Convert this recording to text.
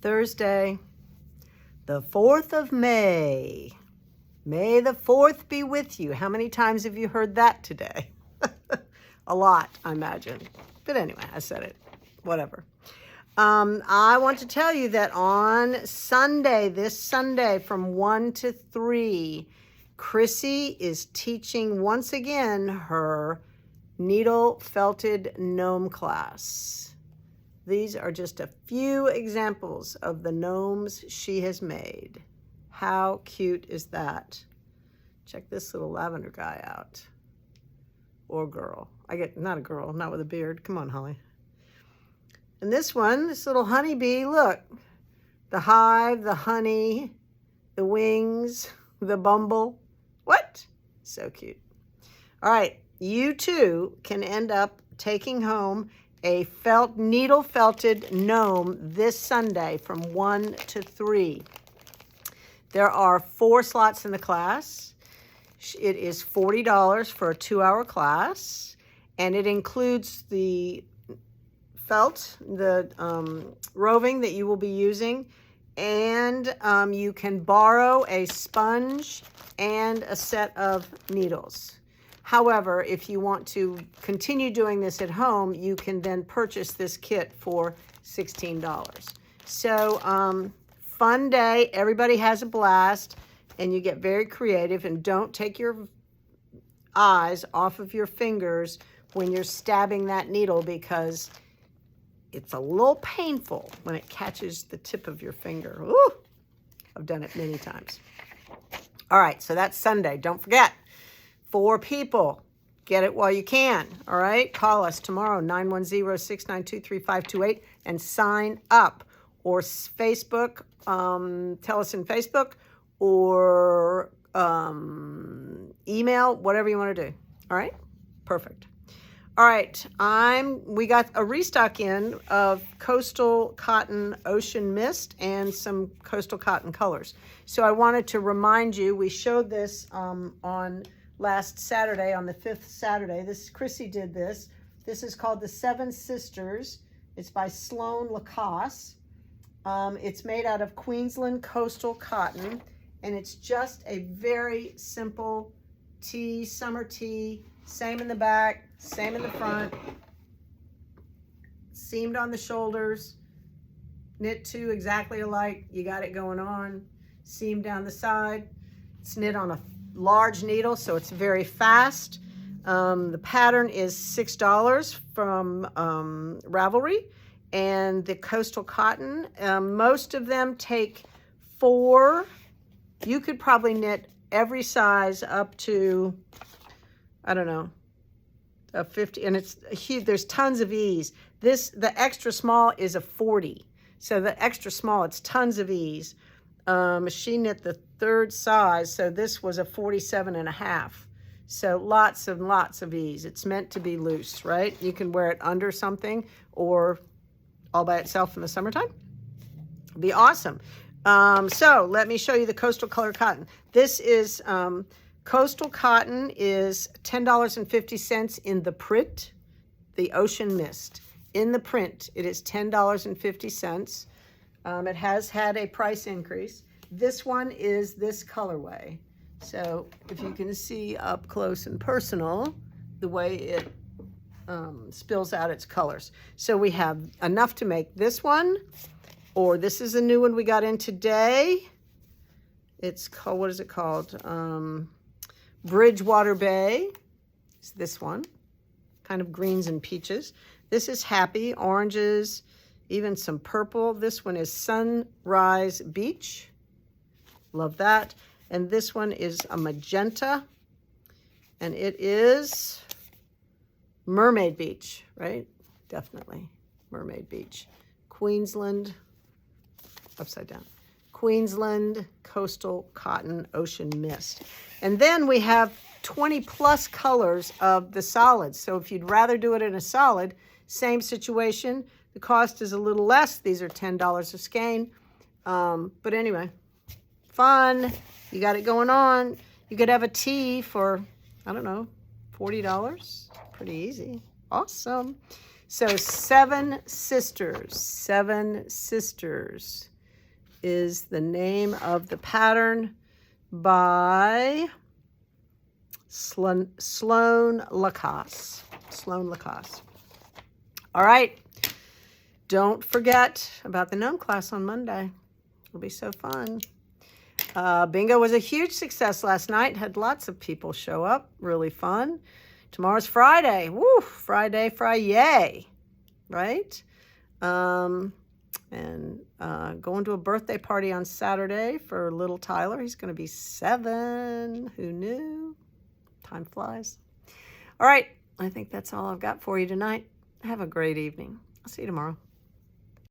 Thursday, the 4th of May. May the 4th be with you. How many times have you heard that today? A lot, I imagine. But anyway, I said it. Whatever. I want to tell you that on Sunday, this Sunday from 1 to 3, Chrissy is teaching once again her needle felted gnome class. These are just a few examples of the gnomes she has made. How cute is that? Check this little lavender guy out. Or girl. Not a girl, not with a beard. Come on, Holly. And this one, this little honeybee, look. The hive, the honey, the wings, the bumble. What? So cute. All right, you too can end up taking home a needle felted gnome this Sunday from 1 to 3. There are 4 slots in the class. It is $40 for a 2-hour class, and it includes the felt, the roving that you will be using, and you can borrow a sponge and a set of needles. However, if you want to continue doing this at home, you can then purchase this kit for $16. So fun day, everybody has a blast, and you get very creative, and don't take your eyes off of your fingers when you're stabbing that needle, because it's a little painful when it catches the tip of your finger. Ooh, I've done it many times. All right, so that's Sunday. Don't forget, 4 people. Get it while you can, all right? Call us tomorrow, 910-692-3528, and sign up. Or Facebook, tell us in Facebook, or email, whatever you want to do, all right? Perfect. All right, we got a restock in of Coastal Cotton Ocean Mist and some Coastal Cotton colors. So I wanted to remind you, we showed this on last Saturday, on the 5th Saturday. Chrissy did this. This is called the 7 Sisters. It's by Sloan Lacoste. It's made out of Queensland Coastal Cotton, and it's just a very simple tee, summer tee, same in the back, same in the front, seamed on the shoulders, knit 2 exactly alike, you got it going on, seam down the side. It's knit on a large needle, so it's very fast. The pattern is $6 from Ravelry, and the Coastal Cotton, most of them take 4. You could probably knit every size up to, I don't know, a 50, and it's huge. There's tons of ease. The extra small is a 40. So the extra small, it's tons of ease. She knit the 3rd size, so this was a 47.5. So lots and lots of ease. It's meant to be loose, right? You can wear it under something or all by itself in the summertime. It'd be awesome. So let me show you the Coastal Color Cotton. This is Coastal Cotton is $10.50 in the print, the Ocean Mist. In the print, it is $10.50. It has had a price increase. This one is this colorway. So if you can see up close and personal, the way it spills out its colors. So we have enough to make this one, or this is a new one we got in today. It's called, what is it called? Bridgewater Bay. It's this one, kind of greens and peaches. This is Happy, oranges, even some purple. This one is Sunrise Beach. Love that. And this one is a magenta, and it is Mermaid Beach, right? Definitely Mermaid Beach. Queensland, upside down. Queensland Coastal Cotton Ocean Mist. And then we have 20 plus colors of the solids. So if you'd rather do it in a solid, same situation. The cost is a little less. These are $10 a skein. But anyway, fun. You got it going on. You could have a tee for, I don't know, $40. Pretty easy. Awesome. So 7 sisters. is the name of the pattern by Sloan Lacoste. Sloan Lacoste. All right. Don't forget about the gnome class on Monday. It'll be so fun. Bingo was a huge success last night. Had lots of people show up. Really fun. Tomorrow's Friday. Woo! Friday, Friday. Right? And going to a birthday party on Saturday for little Tyler. He's going to be 7. Who knew? Time flies. All right. I think that's all I've got for you tonight. Have a great evening. I'll see you tomorrow.